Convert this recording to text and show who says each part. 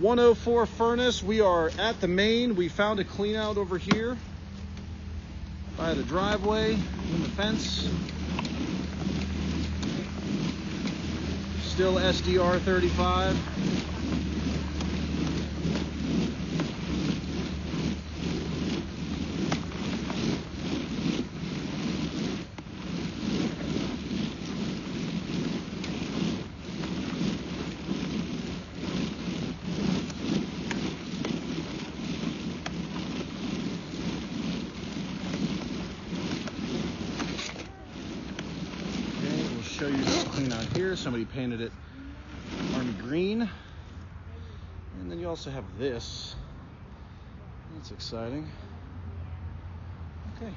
Speaker 1: 104 furnace. We are at the main. We found a clean out over here by the driveway in the fence. Still SDR 35. Show you this clean out here. Somebody painted it army green. And then you also have this. That's exciting. Okay.